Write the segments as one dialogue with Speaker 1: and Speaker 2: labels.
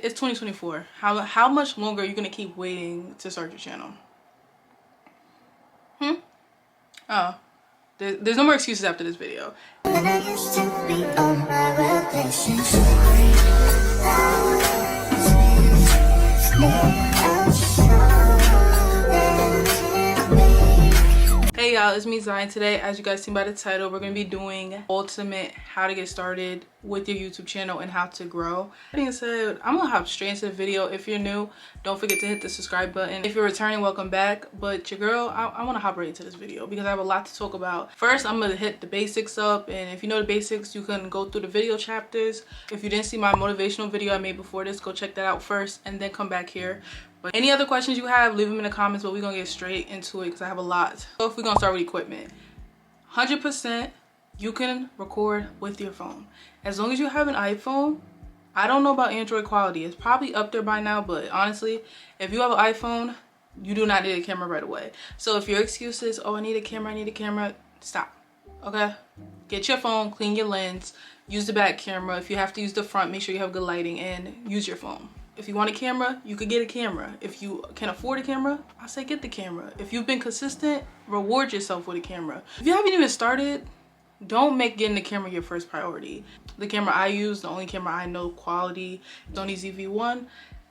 Speaker 1: It's 2024. How much longer are you gonna keep waiting to start your channel? Oh, there's no more excuses after this video. Hey y'all, it's me Zion. Today, as you guys seen by the title, we're going to be doing ultimate how to get started with your YouTube channel and how to grow. That being said, I'm going to hop straight into the video. If you're new, don't forget to hit the subscribe button. If you're returning, welcome back. But your girl, I want to hop right into this video because I have a lot to talk about. First, I'm going to hit the basics up, and if you know the basics, you can go through the video chapters. If you didn't see my motivational video I made before this, go check that out first and then come back here. But any other questions you have, leave them in the comments, but we're gonna get straight into it because I have a lot. So if we're gonna start with equipment, 100% you can record with your phone. As long as you have an iPhone. I don't know about Android quality. It's probably up there by now, but honestly, if you have an iPhone, you do not need a camera right away. So if your excuse is, oh, I need a camera, stop, okay? Get your phone, clean your lens, use the back camera. If you have to use the front, make sure you have good lighting and use your phone. If you want a camera, you could get a camera. If you can afford a camera, I say get the camera. If you've been consistent, reward yourself with a camera. If you haven't even started, don't make getting the camera your first priority. The camera I use, the only camera I know quality, Sony ZV1.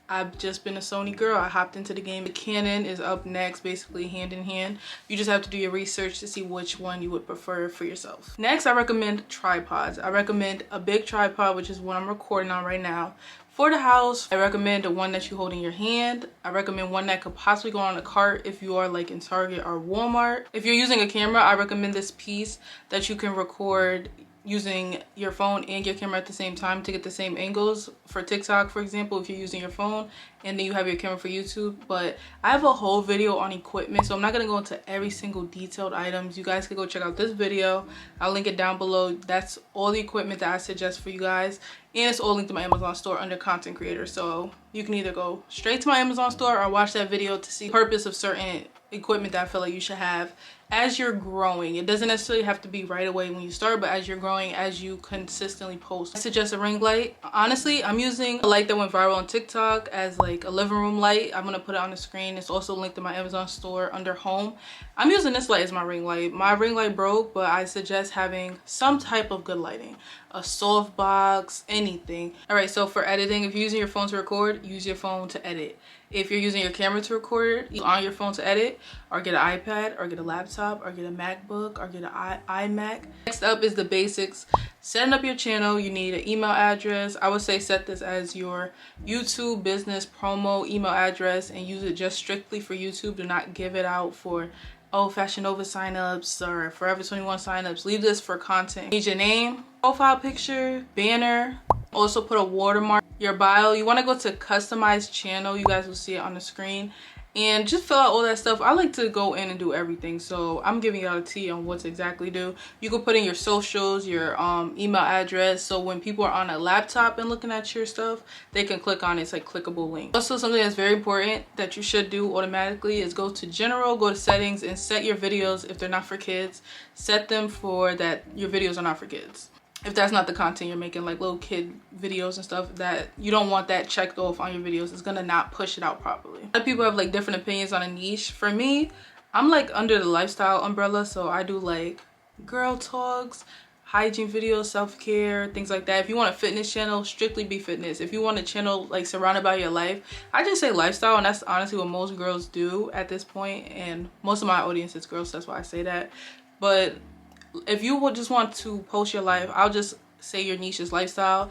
Speaker 1: I've just been a Sony girl. I hopped into the game. The Canon is up next, basically hand in hand. You just have to do your research to see which one you would prefer for yourself. Next, I recommend tripods. I recommend a big tripod, which is what I'm recording on right now. For the house, I recommend the one that you hold in your hand. I recommend one that could possibly go on a cart if you are like in Target or Walmart. If you're using a camera, I recommend this piece that you can record using your phone and your camera at the same time to get the same angles. For TikTok, for example, if you're using your phone and then you have your camera for YouTube. But I have a whole video on equipment, so I'm not gonna go into every single detailed items. You guys can go check out this video. I'll link it down below. That's all the equipment that I suggest for you guys. And it's all linked to my Amazon store under content creator. So you can either go straight to my Amazon store or watch that video to see the purpose of certain equipment that I feel like you should have as you're growing. It doesn't necessarily have to be right away when you start, but as you're growing, as you consistently post. I suggest a ring light. Honestly, I'm using a light that went viral on TikTok as like a living room light. I'm gonna put it on the screen. It's also linked to my Amazon store under home. I'm using this light as my ring light. My ring light broke, but I suggest having some type of good lighting. A soft box, anything. All right, so for editing, if you're using your phone to record, use your phone to edit. If you're using your camera to record, on your phone to edit, or get an iPad, or get a laptop, or get a MacBook, or get an iMac. Next up is the basics. Setting up your channel, you need an email address. I would say set this as your YouTube business promo email address and use it just strictly for YouTube. Do not give it out for Fashion Nova signups or Forever 21 signups. Leave this for content. Need your name, profile picture, banner. Also put a watermark. Your bio, you want to go to customize channel. You guys will see it on the screen and just fill out all that stuff. I like to go in and do everything, so I'm giving y'all a tea on what to exactly do. You can put in your socials, your email address, so when people are on a laptop and looking at your stuff, they can click on it. It's like clickable link. Also, something that's very important that you should do automatically is go to general, go to settings, and set your videos. If they're not for kids, set them for that your videos are not for kids. If that's not the content you're making, like little kid videos and stuff, that you don't want that checked off on your videos. It's gonna not push it out properly. A lot of people have like different opinions on a niche. For me, I'm like under the lifestyle umbrella, so I do like girl talks, hygiene videos, self-care, things like that. If you want a fitness channel, strictly be fitness. If you want a channel like surrounded by your life, I just say lifestyle, and that's honestly what most girls do at this point, and most of my audience is girls, that's why I say that. But if you would just want to post your life, I'll just say your niche is lifestyle.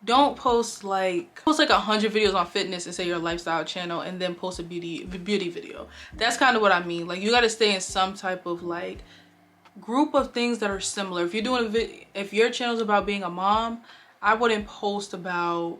Speaker 1: Don't post like 100 videos on fitness and say you're a lifestyle channel and then post a beauty video. That's kind of what I mean. Like, you got to stay in some type of like group of things that are similar. If you're doing if your channel's about being a mom, I wouldn't post about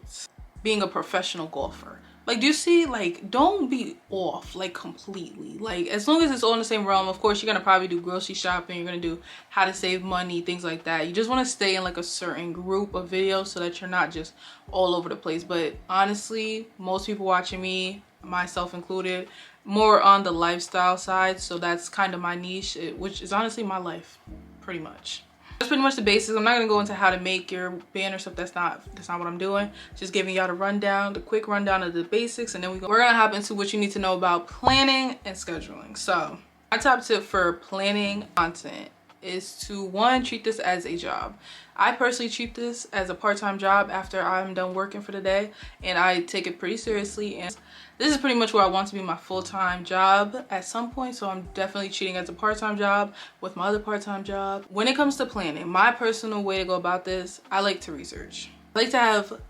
Speaker 1: being a professional golfer. Like, do you see, like, don't be off like completely. Like, as long as it's all in the same realm. Of course, you're gonna probably do grocery shopping, you're gonna do how to save money, things like that. You just want to stay in like a certain group of videos so that you're not just all over the place. But honestly, most people watching me, myself included, more on the lifestyle side, so that's kind of my niche, which is honestly my life pretty much. That's pretty much the basics. I'm not gonna go into how to make your banner stuff. That's not what I'm doing. Just giving y'all the quick rundown of the basics, and then we're gonna hop into what you need to know about planning and scheduling. So my top tip for planning content is to, one, treat this as a job. I personally treat this as a part-time job after I'm done working for the day, and I take it pretty seriously, and this is pretty much where I want to be my full-time job at some point. So I'm definitely treating it as a part-time job with my other part-time job. When it comes to planning, my personal way to go about this, I like to research. I like to have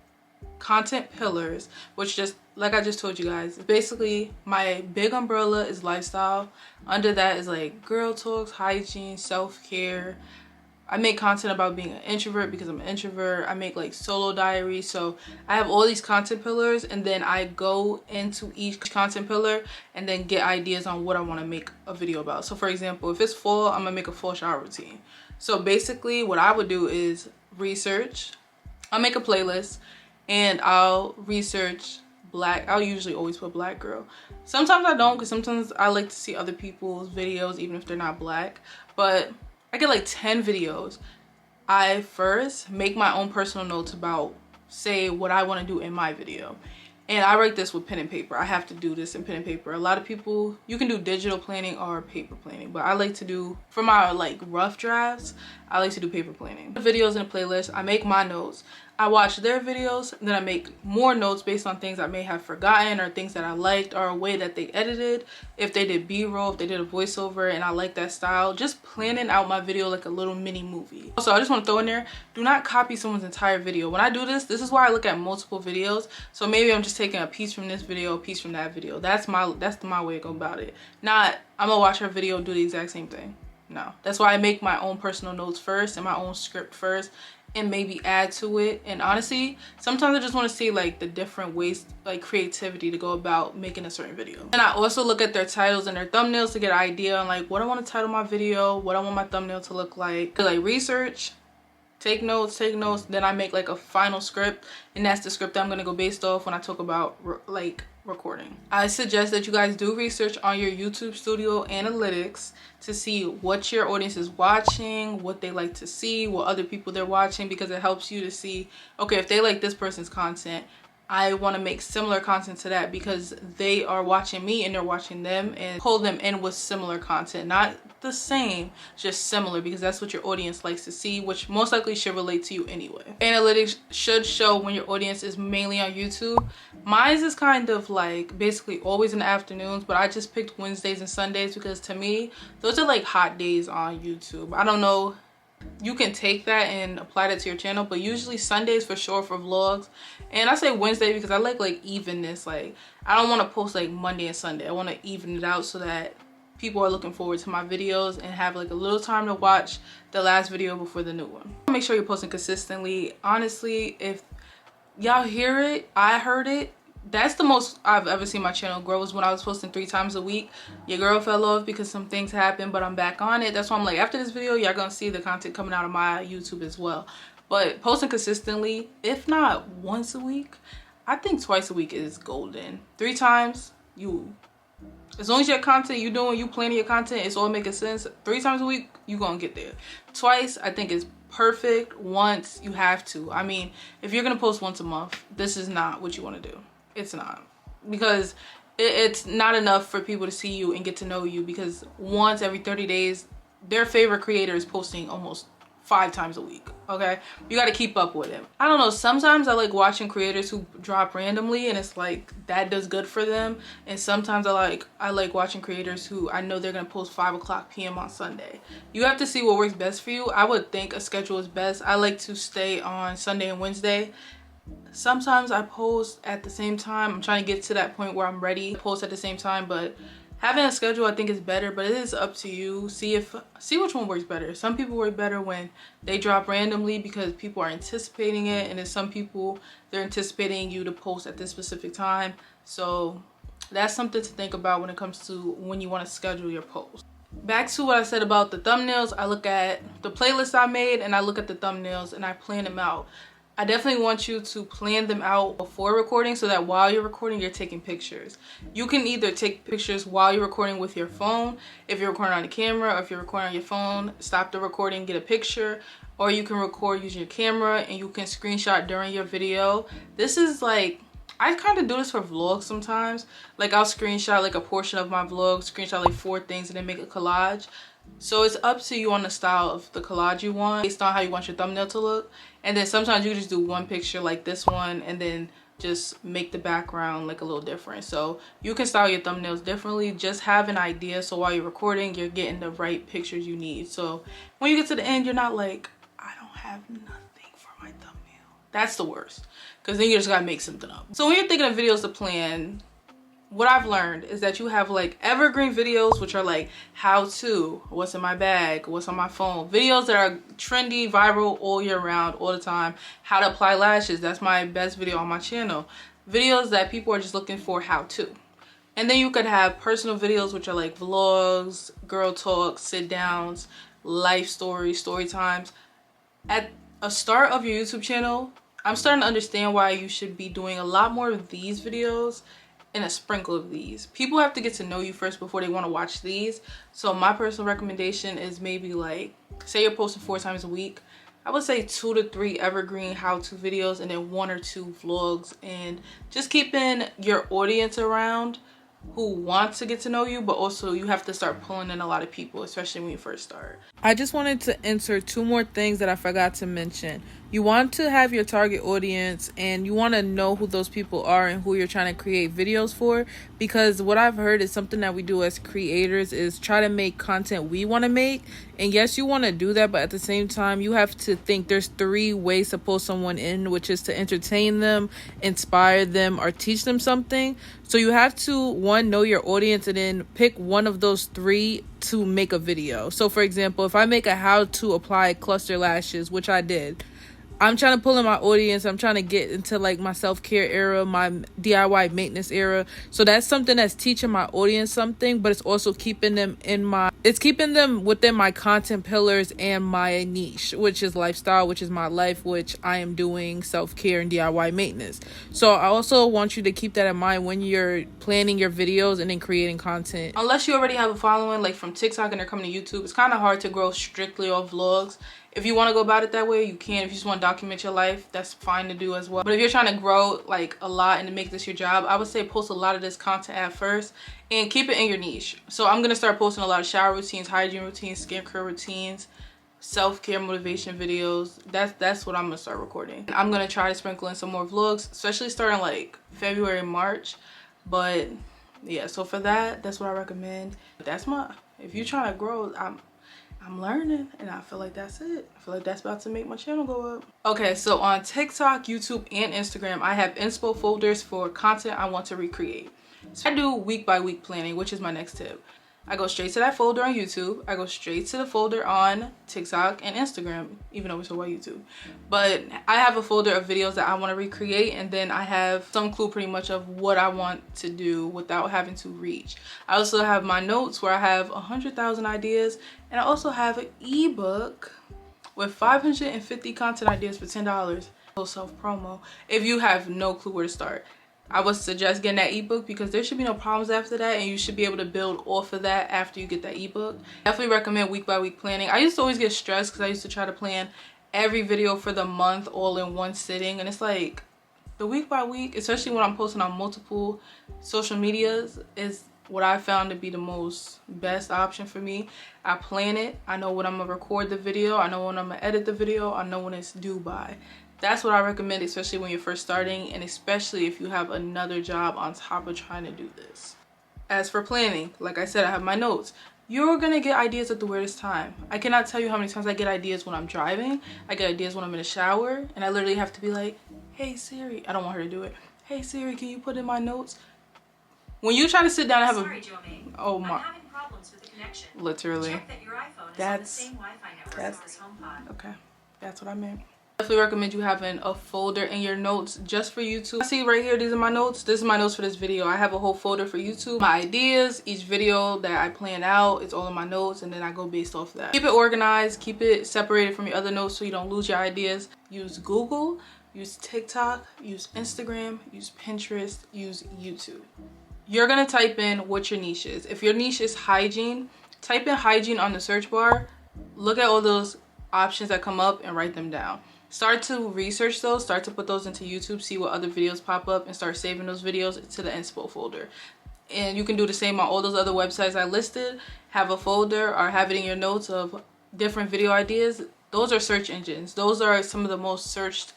Speaker 1: content pillars, which, just like I just told you guys, basically my big umbrella is lifestyle. Under that is like girl talks, hygiene, self-care. I make content about being an introvert because I'm an introvert. I make like solo diaries. So I have all these content pillars, and then I go into each content pillar and then get ideas on what I want to make a video about. So for example, if it's fall, I'm gonna make a fall shower routine. So basically what I would do is research. I'll make a playlist and I'll research black. I'll usually always put black girl. Sometimes I don't, because sometimes I like to see other people's videos even if they're not black. But I get like 10 videos. I first make my own personal notes about, say, what I want to do in my video. And I write this with pen and paper. I have to do this in pen and paper. A lot of people, you can do digital planning or paper planning, but I like to do, for my like rough drafts, I like to do paper planning. The videos in a playlist, I make my notes. I watch their videos, and then I make more notes based on things I may have forgotten or things that I liked or a way that they edited. If they did B-roll, if they did a voiceover and I like that style, just planning out my video like a little mini movie. Also, I just want to throw in there, do not copy someone's entire video. When I do this, this is why I look at multiple videos. So maybe I'm just taking a piece from this video, a piece from that video. That's my way to go about it. Not, I'm gonna watch her video and do the exact same thing. No, that's why I make my own personal notes first and my own script first, and maybe add to it. And honestly, sometimes I just want to see like the different ways, like creativity to go about making a certain video. And I also look at their titles and their thumbnails to get an idea on like what I want to title my video, what I want my thumbnail to look like. Like research, take notes, then I make like a final script, and that's the script that I'm gonna go based off when I talk about like recording. I suggest that you guys do research on your YouTube studio analytics to see what your audience is watching, what they like to see, what other people they're watching, because it helps you to see, okay, if they like this person's content, I want to make similar content to that because they are watching me and they're watching them, and pull them in with similar content, not the same, just similar, because that's what your audience likes to see, which most likely should relate to you anyway. Analytics should show when your audience is mainly on YouTube. Mine is kind of like basically always in the afternoons, but I just picked Wednesdays and Sundays because to me those are like hot days on YouTube. I don't know, you can take that and apply that to your channel, but usually Sundays for sure for vlogs. And I say Wednesday because I like evenness. Like I don't want to post like Monday and Sunday. I want to even it out so that people are looking forward to my videos and have like a little time to watch the last video before the new one. Make sure you're posting consistently. Honestly, if y'all hear it, I heard it, that's the most I've ever seen my channel grow, is when I was posting 3 times a week. Your girl fell off because some things happened, but I'm back on it. That's why I'm like, after this video, y'all gonna see the content coming out of my YouTube as well. But posting consistently, if not once a week, I think twice a week is golden. 3 times, as long as your content you planning your content, it's all making sense. 3 times a week, you gonna get there. Twice, I think is perfect. Once, you have to. I mean, if you're gonna post once a month, this is not what you want to do. It's not, because it's not enough for people to see you and get to know you, because once every 30 days their favorite creator is posting almost 5 times a week. Okay, you got to keep up with it. I don't know, sometimes I like watching creators who drop randomly and it's like that does good for them, and sometimes I like watching creators who I know they're gonna post 5 p.m. on Sunday. You have to see what works best for you. I would think a schedule is best. I like to stay on Sunday and Wednesday. Sometimes I post at the same time. I'm trying to get to that point where I'm ready to post at the same time, but having a schedule I think is better, but it is up to you. See which one works better. Some people work better when they drop randomly because people are anticipating it, and then some people, they're anticipating you to post at this specific time. So that's something to think about when it comes to when you want to schedule your post. Back to what I said about the thumbnails, I look at the playlist I made and I look at the thumbnails and I plan them out. I definitely want you to plan them out before recording so that while you're recording, you're taking pictures. You can either take pictures while you're recording with your phone, if you're recording on the camera, or if you're recording on your phone, stop the recording, get a picture, or you can record using your camera and you can screenshot during your video. This is like, I kind of do this for vlogs sometimes. Like I'll screenshot like a portion of my vlog, screenshot like 4 things and then make a collage. So it's up to you on the style of the collage you want based on how you want your thumbnail to look. And then sometimes you just do one picture like this one and then just make the background like a little different. So you can style your thumbnails differently. Just have an idea so while you're recording, you're getting the right pictures you need. So when you get to the end, you're not like, I don't have nothing for my thumbnail. That's the worst, because then you just gotta make something up. So when you're thinking of videos to plan, what I've learned is that you have like evergreen videos, which are like how to, what's in my bag, what's on my phone, videos that are trendy, viral all year round, all the time. How to apply lashes, that's my best video on my channel. Videos that people are just looking for how to. And then you could have personal videos, which are like vlogs, girl talks, sit downs, life stories, story times. At a start of your YouTube channel, I'm starting to understand why you should be doing a lot more of these videos and a sprinkle of these. People have to get to know you first before they want to watch these. So my personal recommendation is maybe like, say you're posting 4 times a week, I would say 2 to 3 evergreen how-to videos and then 1 or 2 vlogs, and just keeping your audience around who wants to get to know you, but also you have to start pulling in a lot of people, especially when you first start. I just wanted to insert 2 more things that I forgot to mention. You want to have your target audience and you want to know who those people are and who you're trying to create videos for, because what I've heard is something that we do as creators is try to make content we want to make. And yes, you want to do that, but at the same time, you have to think there's 3 ways to pull someone in, which is to entertain them, inspire them, or teach them something. So you have to, 1, know your audience and then pick one of those 3 to make a video. So for example, if I make a how to apply cluster lashes, which I did, I'm trying to pull in my audience. I'm trying to get into like my self-care era, my DIY maintenance era. So that's something that's teaching my audience something, but it's also keeping them keeping them within my content pillars and my niche, which is lifestyle, which is my life, which I am doing self-care and DIY maintenance. So I also want you to keep that in mind when you're planning your videos and then creating content. Unless you already have a following like from TikTok and they're coming to YouTube, it's kind of hard to grow strictly off vlogs. If you want to go about it that way, you can. If you just want to document your life, that's fine to do as well. But if you're trying to grow like a lot and to make this your job, I would say post a lot of this content at first and keep it in your niche. So I'm going to start posting a lot of shower routines, hygiene routines, skincare routines, self-care motivation videos. That's what I'm going to start recording. I'm going to try to sprinkle in some more vlogs, especially starting like February, March. But yeah, so for that's what I recommend. If you're trying to grow, I'm learning, and I feel like that's it. I feel like that's about to make my channel go up. Okay, so on TikTok, YouTube, and Instagram, I have inspo folders for content I want to recreate. So I do week by week planning, which is my next tip. I go straight to that folder on YouTube. I go straight to the folder on TikTok and Instagram, even though we're talking about YouTube. But I have a folder of videos that I want to recreate, and then I have some clue pretty much of what I want to do without having to reach. I also have my notes where I have 100,000 ideas, and I also have an ebook with 550 content ideas for $10. Self-promo if you have no clue where to start. I would suggest getting that ebook because there should be no problems after that, and you should be able to build off of that after you get that ebook. Definitely recommend week by week planning. I used to always get stressed because I used to try to plan every video for the month all in one sitting, and it's like the week by week, especially when I'm posting on multiple social medias, is what I found to be the best option for me. I plan it. I know when I'm gonna record the video. I know when I'm gonna edit the video. I know when it's due by. That's what I recommend, especially when you're first starting, and especially if you have another job on top of trying to do this. As for planning, like I said, I have my notes. You're gonna get ideas at the weirdest time. I cannot tell you how many times I get ideas when I'm driving. I get ideas when I'm in the shower, and I literally have to be like, hey Siri. I don't want her to do it. Hey Siri, can you put in my notes? When you try to sit down and have oh my, I'm having problems with the connection. Literally. Check that your iPhone is on the same Wi-Fi network as this HomePod. Okay, that's what I meant. Definitely recommend you having a folder in your notes just for YouTube. See right here, these are my notes. This is my notes for this video. I have a whole folder for YouTube. My ideas, each video that I plan out, it's all in my notes, and then I go based off that. Keep it organized, keep it separated from your other notes so you don't lose your ideas. Use Google. use TikTok, use Instagram, use Pinterest, use YouTube. You're gonna type in what your niche is. If your niche is hygiene, type in hygiene on the search bar. Look at all those options that come up and write them down. Start to research those, start to put those into YouTube, see what other videos pop up, and start saving those videos to the inspo folder. And you can do the same on all those other websites I listed. Have a folder or have it in your notes of different video ideas. Those are search engines. Those are some of the most searched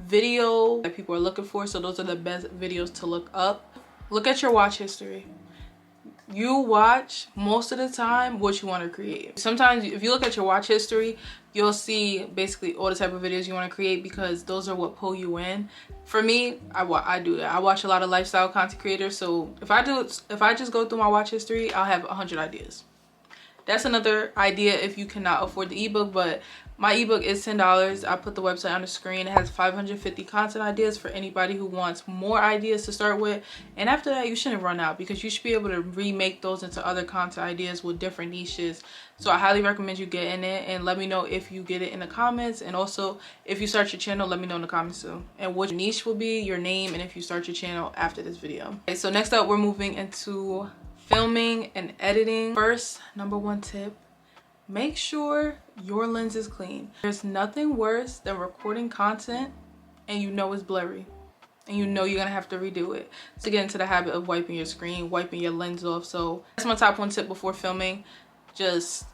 Speaker 1: video that people are looking for, so those are the best videos to look up. Look at your watch history. You watch most of the time what you want to create. Sometimes if you look at your watch history, you'll see basically all the type of videos you want to create, because those are what pull you in. For me, I do that. I watch a lot of lifestyle content creators, so if I just go through my watch history, I'll have 100 ideas. That's another idea if you cannot afford the ebook, but my ebook is $10. I put the website on the screen. It has 550 content ideas for anybody who wants more ideas to start with. And after that, you shouldn't run out, because you should be able to remake those into other content ideas with different niches. So I highly recommend you getting it, and let me know if you get it in the comments. And also, if you start your channel, let me know in the comments too. And what your niche will be, your name, and if you start your channel after this video. Okay, so next up, we're moving into filming and editing. First, number one tip, make sure your lens is clean. There's nothing worse than recording content and you know it's blurry and you know you're gonna have to redo it. So get into the habit of wiping your screen, wiping your lens off. So that's my top one tip before filming. Just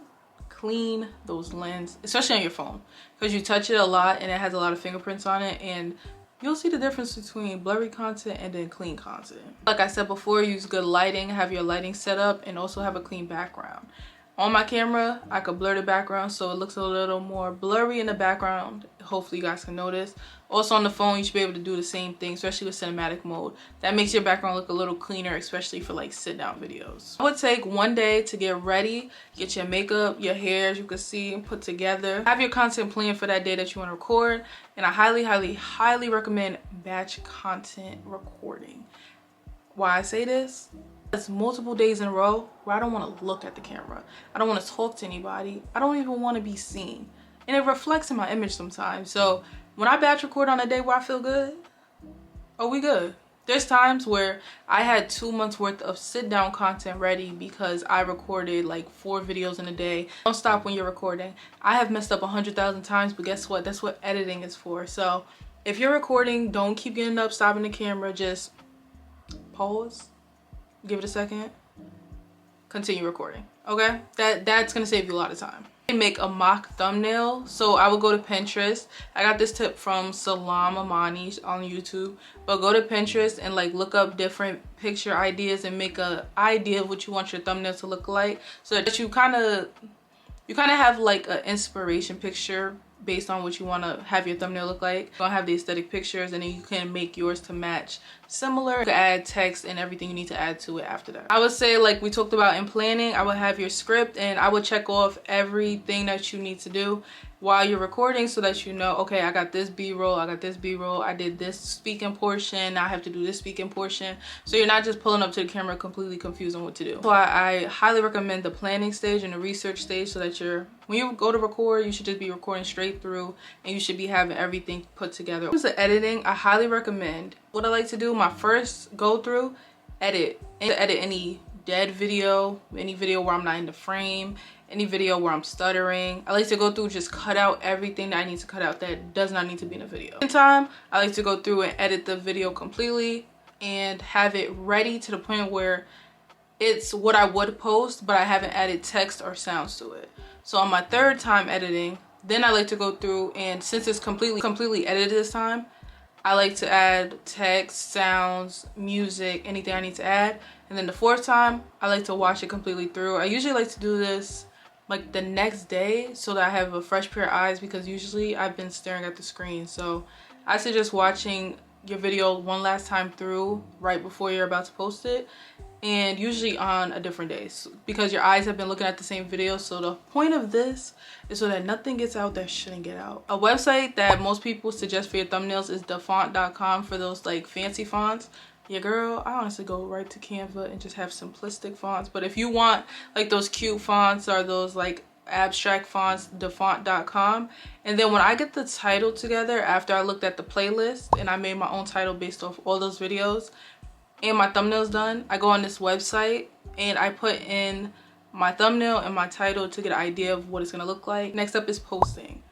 Speaker 1: clean those lenses, especially on your phone, because you touch it a lot and it has a lot of fingerprints on it, and you'll see the difference between blurry content and then clean content. Like I said before, use good lighting, have your lighting set up, and also have a clean background. On my camera, I could blur the background so it looks a little more blurry in the background. Hopefully you guys can notice. Also on the phone, you should be able to do the same thing, especially with cinematic mode. That makes your background look a little cleaner, especially for like sit down videos. I would take one day to get ready, get your makeup, your hair, as you can see, put together. Have your content planned for that day that you want to record. And I highly, highly, highly recommend batch content recording. Why I say this? It's multiple days in a row where I don't want to look at the camera. I don't want to talk to anybody. I don't even want to be seen. And it reflects in my image sometimes. So when I batch record on a day where I feel good, oh, we good. There's times where I had 2 months worth of sit down content ready because I recorded like 4 videos in a day. Don't stop when you're recording. I have messed up 100,000 times, but guess what? That's what editing is for. So if you're recording, don't keep getting up, stopping the camera. Just pause. Give it a second, continue recording. Okay, that's gonna save you a lot of time. Make a mock thumbnail. So I would go to Pinterest. I got this tip from Salam Amani on YouTube, but go to Pinterest and like look up different picture ideas and make a idea of what you want your thumbnail to look like, so that you kind of have like an inspiration picture based on what you want to have your thumbnail look like. You're gonna have the aesthetic pictures, and then you can make yours to match similar. You can add text and everything you need to add to it after that. I would say, like we talked about in planning, I would have your script, and I would check off everything that you need to do while you're recording, so that you know, okay, I got this b-roll, I got this b-roll, I did this speaking portion, now I have to do this speaking portion. So you're not just pulling up to the camera completely confused on what to do. So I highly recommend the planning stage and the research stage, so that when you go to record, you should just be recording straight through, and you should be having everything put together. When it comes to editing, I highly recommend, what I like to do, my first go through, edit any dead video, any video where I'm not in the frame, any video where I'm stuttering. I like to go through, just cut out everything that I need to cut out that does not need to be in a video. In time, I like to go through and edit the video completely and have it ready to the point where it's what I would post, but I haven't added text or sounds to it. So on my third time editing, then I like to go through, and since it's completely edited this time, I like to add text, sounds, music, anything I need to add. And then the fourth time, I like to watch it completely through. I usually like to do this like the next day, so that I have a fresh pair of eyes, because usually I've been staring at the screen. So I suggest watching your video one last time through right before you're about to post it, and usually on a different day, because your eyes have been looking at the same video. So the point of this is so that nothing gets out that shouldn't get out. A website that most people suggest for your thumbnails is thefont.com for those like fancy fonts. Yeah, girl, I honestly go right to Canva and just have simplistic fonts. But if you want like those cute fonts or those like abstractfontsdefont.com. And then when I get the title together, after I looked at the playlist and I made my own title based off all those videos and my thumbnails done, I go on this website and I put in my thumbnail and my title to get an idea of what it's gonna look like. Next up is posting.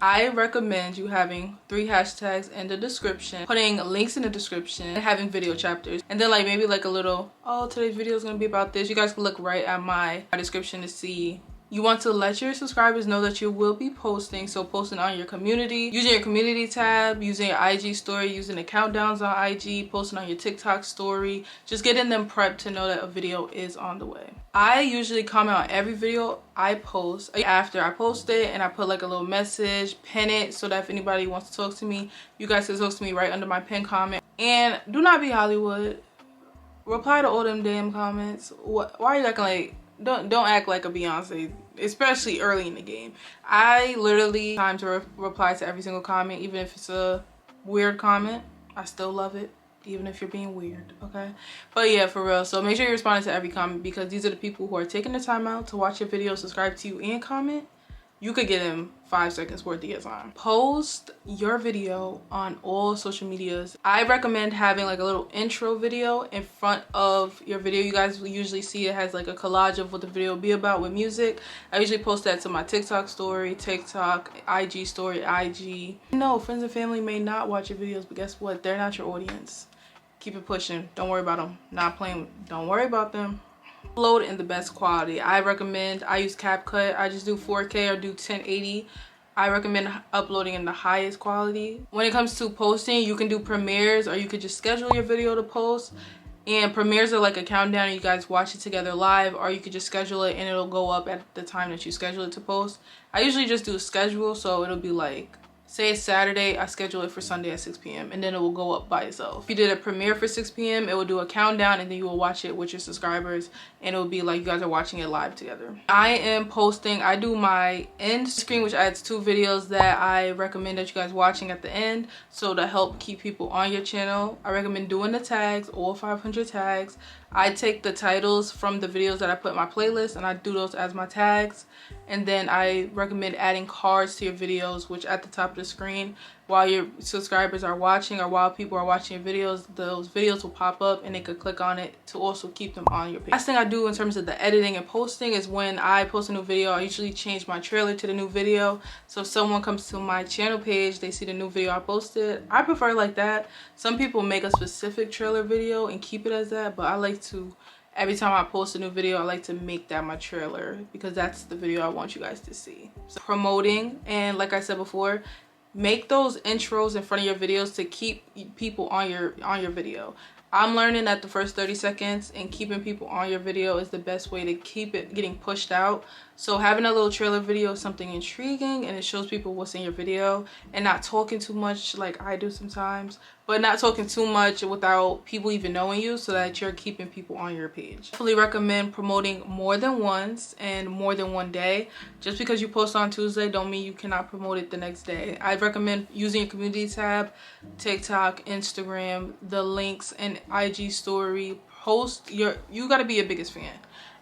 Speaker 1: I recommend you having 3 hashtags in the description, putting links in the description, and having video chapters. And then like maybe like a little, oh, today's video is gonna be about this. You guys can look right at my description to see. You want to let your subscribers know that you will be posting. So posting on your community, using your community tab, using your IG story, using the countdowns on IG, posting on your TikTok story, just getting them prepped to know that a video is on the way. I usually comment on every video I post after I post it, and I put like a little message, pin it, so that if anybody wants to talk to me, you guys can talk to me right under my pinned comment. And do not be Hollywood. Reply to all them damn comments. Why are you acting like, don't act like a Beyonce, especially early in the game. I literally time to reply to every single comment, even if it's a weird comment. I still love it, even if you're being weird, okay? But yeah, for real. So make sure you're responding to every comment, because these are the people who are taking the time out to watch your video, subscribe to you, and comment. You could get them 5 seconds worth of your time. Post your video on all social medias. I recommend having like a little intro video in front of your video. You guys will usually see it has like a collage of what the video will be about with music. I usually post that to my TikTok story, TikTok, IG story, IG. No, friends and family may not watch your videos, but guess what? They're not your audience. Keep it pushing. Don't worry about them. Not playing. Don't worry about them. Upload in the best quality. I use CapCut. I just do 4K or do 1080. I recommend uploading in the highest quality. When it comes to posting, you can do premieres, or you could just schedule your video to post. And premieres are like a countdown, and you guys watch it together live, or you could just schedule it and it'll go up at the time that you schedule it to post. I usually just do a schedule, so it'll be like, say it's Saturday, I schedule it for Sunday at 6 p.m. and then it will go up by itself. If you did a premiere for 6 p.m., it will do a countdown, and then you will watch it with your subscribers, and it will be like you guys are watching it live together. I am posting, I do my end screen, which adds 2 videos that I recommend that you guys watching at the end. So to help keep people on your channel, I recommend doing the tags, all 500 tags. I take the titles from the videos that I put in my playlist and I do those as my tags. And then I recommend adding cards to your videos, which at the top of the screen, while your subscribers are watching or while people are watching your videos, those videos will pop up and they could click on it to also keep them on your page. Last thing I do in terms of the editing and posting is when I post a new video, I usually change my trailer to the new video. So if someone comes to my channel page, they see the new video I posted. I prefer it like that. Some people make a specific trailer video and keep it as that, but I like to, every time I post a new video, I like to make that my trailer, because that's the video I want you guys to see. So promoting, and like I said before, make those intros in front of your videos to keep people on your video. I'm learning that the first 30 seconds and keeping people on your video is the best way to keep it getting pushed out. So having a little trailer video is something intriguing, and it shows people what's in your video, and not talking too much like I do sometimes, but not talking too much without people even knowing you, so that you're keeping people on your page. I definitely recommend promoting more than once and more than one day. Just because you post on Tuesday don't mean you cannot promote it the next day. I recommend using your community tab, TikTok, Instagram, the links, and IG story. Post you gotta be your biggest fan.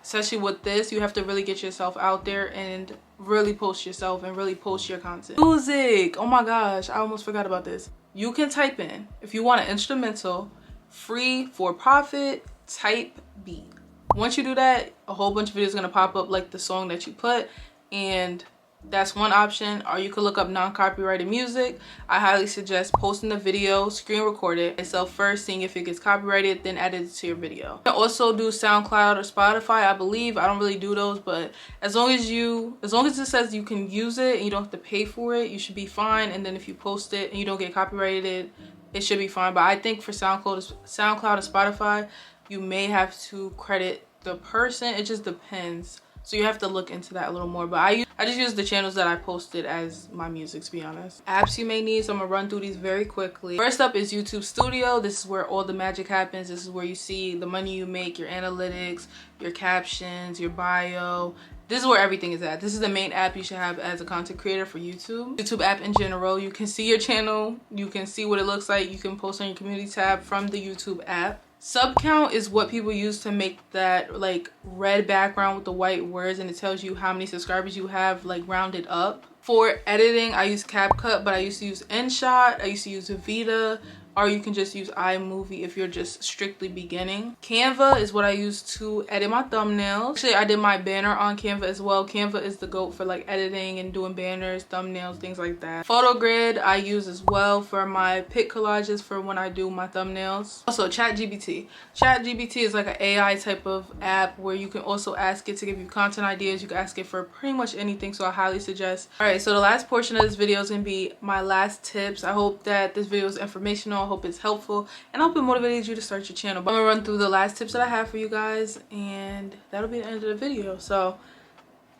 Speaker 1: Especially with this, you have to really get yourself out there and really post yourself and really post your content. Music, oh my gosh, I almost forgot about this. You can type in, if you want an instrumental, free, for profit, type beat. Once you do that, a whole bunch of videos are gonna pop up like the song that you put, and that's one option. Or you could look up non-copyrighted music. I highly suggest posting the video, screen record it yourself first, seeing if it gets copyrighted, then add it to your video. You can also do SoundCloud or Spotify, I believe. I don't really do those, but as long as it says you can use it and you don't have to pay for it, you should be fine. And then if you post it and you don't get copyrighted, it should be fine. But I think for SoundCloud or Spotify, you may have to credit the person. It just depends. So you have to look into that a little more. But I just use the channels that I posted as my music, to be honest. Apps you may need, so I'm gonna run through these very quickly. First up is YouTube Studio. This is where all the magic happens. This is where you see the money you make, your analytics, your captions, your bio. This is where everything is at. This is the main app you should have as a content creator for YouTube. YouTube app in general. You can see your channel. You can see what it looks like. You can post on your community tab from the YouTube app. Sub count is what people use to make that like red background with the white words, and it tells you how many subscribers you have, like rounded up. For editing, I use CapCut, but I used to use InShot, I used to use Vita, or you can just use iMovie if you're just strictly beginning. Canva is what I use to edit my thumbnails. Actually, I did my banner on Canva as well. Canva is the GOAT for like editing and doing banners, thumbnails, things like that. PhotoGrid I use as well for my pic collages for when I do my thumbnails. Also, ChatGPT. ChatGPT is like an AI type of app where you can also ask it to give you content ideas. You can ask it for pretty much anything, so I highly suggest. All right, so the last portion of this video is gonna be my last tips. I hope that this video is informational. I hope it's helpful, and I hope it motivated you to start your channel. But I'm gonna run through the last tips that I have for you guys, and that'll be the end of the video. So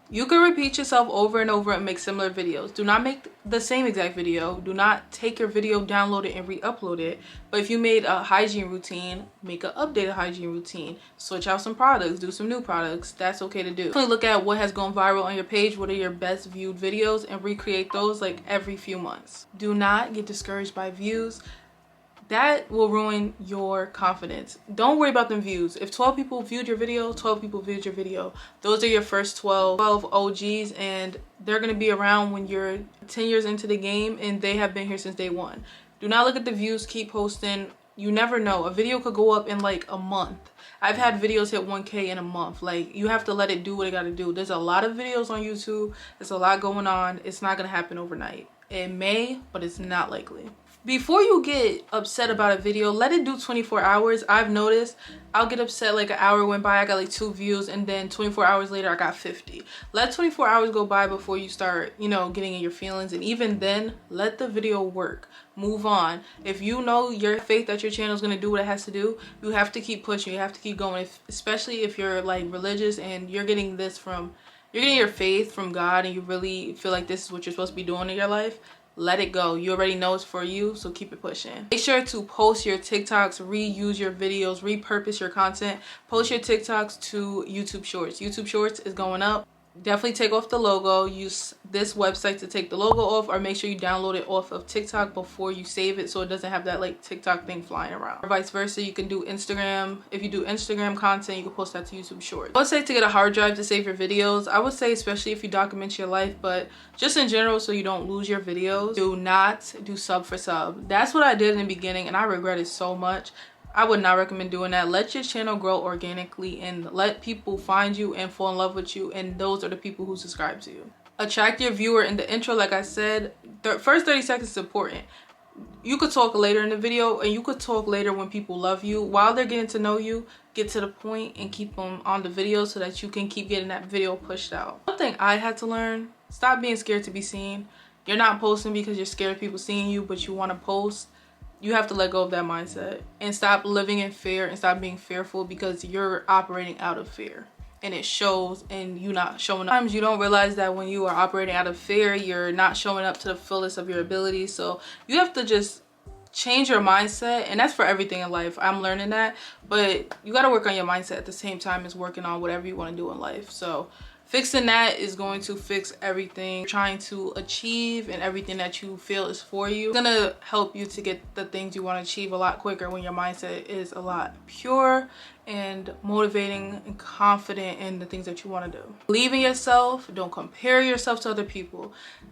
Speaker 1: you can repeat yourself over and over and make similar videos. Do not make the same exact video. Do not take your video, download it, and re-upload it. But if you made a hygiene routine, make an updated hygiene routine. Switch out some products, do some new products. That's okay to do. Definitely look at what has gone viral on your page, what are your best viewed videos, and recreate those like every few months. Do not get discouraged by views. That will ruin your confidence. Don't worry about them views. If 12 people viewed your video, 12 people viewed your video. Those are your first 12 OGs, and they're gonna be around when you're 10 years into the game and they have been here since day one. Do not look at the views, keep posting. You never know. A video could go up in like a month. I've had videos hit 1K in a month. Like, you have to let it do what it gotta do. There's a lot of videos on YouTube. There's a lot going on. It's not gonna happen overnight. It may, but it's not likely. Before you get upset about a video, let it do 24 hours. I've noticed I'll get upset like an hour went by, I got like 2 views, and then 24 hours later I got 50. Let 24 hours go by before you start, you know, getting in your feelings. And even then, let the video work. Move on. If you know your faith that your channel is going to do what it has to do, you have to keep pushing. You have to keep going. Especially if you're like religious and you're getting this from, you're getting your faith from God, and you really feel like this is what you're supposed to be doing in your life. Let it go. You already know it's for you, so keep it pushing. Make sure to post your TikToks, reuse your videos, repurpose your content. Post your TikToks to YouTube Shorts. YouTube Shorts is going up. Definitely take off the logo. Use this website to take the logo off, or make sure you download it off of TikTok before you save it so it doesn't have that like TikTok thing flying around. Or vice versa, you can do Instagram. If you do Instagram content, you can post that to YouTube Shorts. I would say to get a hard drive to save your videos. I would say especially if you document your life, but just in general so you don't lose your videos, do not do sub for sub. That's what I did in the beginning, and I regret it so much. I would not recommend doing that. Let your channel grow organically and let people find you and fall in love with you, and those are the people who subscribe to you. Attract your viewer. In the intro, like I said, the first 30 seconds is important. You could talk later in the video, and you could talk later when people love you. While they're getting to know you, get to the point and keep them on the video so that you can keep getting that video pushed out. One thing I had to learn, stop being scared to be seen. You're not posting because you're scared of people seeing you, but you want to post. You have to let go of that mindset and stop living in fear and stop being fearful, because you're operating out of fear and it shows, and you not showing up. Sometimes you don't realize that when you are operating out of fear, you're not showing up to the fullest of your ability. So you have to just change your mindset, and that's for everything in life. I'm learning that, but you got to work on your mindset at the same time as working on whatever you want to do in life. So fixing that is going to fix everything you're trying to achieve, and everything that you feel is for you. It's gonna help you to get the things you want to achieve a lot quicker when your mindset is a lot pure and motivating and confident in the things that you want to do. Believe in yourself. Don't compare yourself to other people.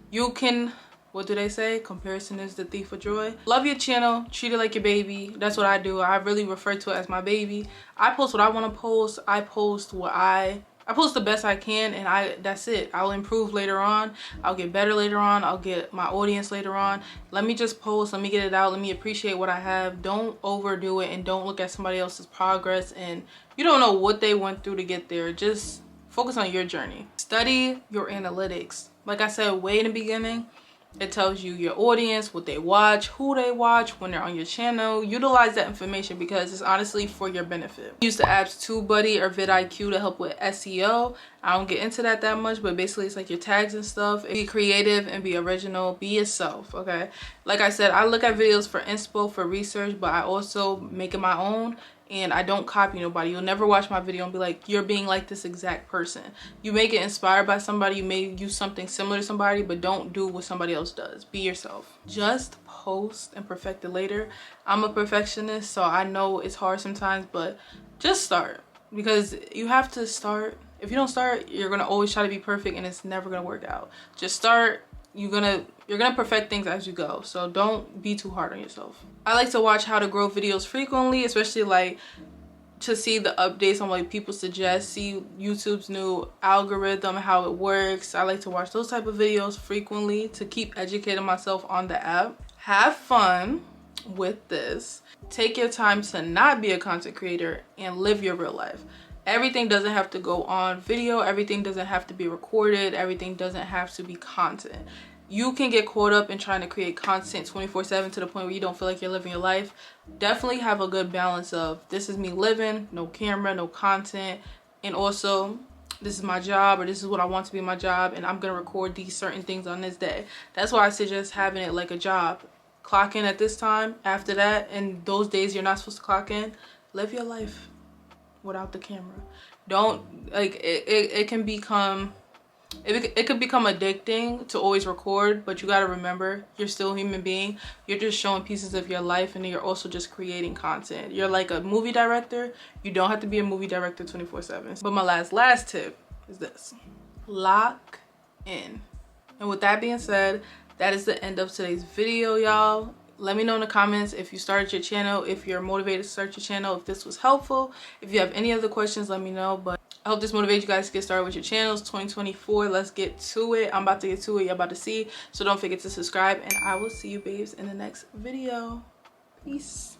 Speaker 1: You can, what do they say? Comparison is the thief of joy. Love your channel. Treat it like your baby. That's what I do. I really refer to it as my baby. I post what I want to post. I post what I post the best I can, and that's it. I'll improve later on. I'll get better later on. I'll get my audience later on. Let me just post. Let me get it out. Let me appreciate what I have. Don't overdo it, and don't look at somebody else's progress, and you don't know what they went through to get there. Just focus on your journey. Study your analytics. Like I said way in the beginning, it tells you your audience, what they watch, who they watch when they're on your channel. Utilize that information because it's honestly for your benefit. Use the apps TubeBuddy or vidIQ to help with SEO. I don't get into that much, but basically it's like your tags and stuff. Be creative and be original. Be yourself, okay? Like I said, I look at videos for inspo, for research, but I also make it my own. And I don't copy nobody. You'll never watch my video and be like, you're being like this exact person. You may get inspired by somebody. You may use something similar to somebody, but don't do what somebody else does. Be yourself. Just post and perfect it later. I'm a perfectionist, so I know it's hard sometimes, but just start. Because you have to start. If you don't start, you're going to always try to be perfect and it's never going to work out. Just start. You're gonna perfect things as you go, so don't be too hard on yourself. I like to watch how to grow videos frequently, especially like to see the updates on what people suggest, see YouTube's new algorithm, how it works. I like to watch those type of videos frequently to keep educating myself on the app. Have fun with this. Take your time to not be a content creator and live your real life. Everything doesn't have to go on video. Everything doesn't have to be recorded. Everything doesn't have to be content. You can get caught up in trying to create content 24/7 to the point where you don't feel like you're living your life. Definitely have a good balance of this is me living, no camera, no content, and also this is my job, or this is what I want to be my job, and I'm gonna record these certain things on this day. That's why I suggest having it like a job. Clock in at this time. After that, and those days you're not supposed to clock in, live your life without the camera. Don't like it can become it could become addicting to always record, but you got to remember you're still a human being. You're just showing pieces of your life, and you're also just creating content. You're like a movie director. You don't have to be a movie director 24/7. But my last tip is this: lock in. And with that being said, that is the end of today's video, y'all. Let me know in the comments if you started your channel, if you're motivated to start your channel, if this was helpful. If you have any other questions, let me know. But I hope this motivates you guys to get started with your channels. 2024, let's get to it. I'm about to get to it. You're about to see. So don't forget to subscribe, and I will see you babes in the next video. Peace.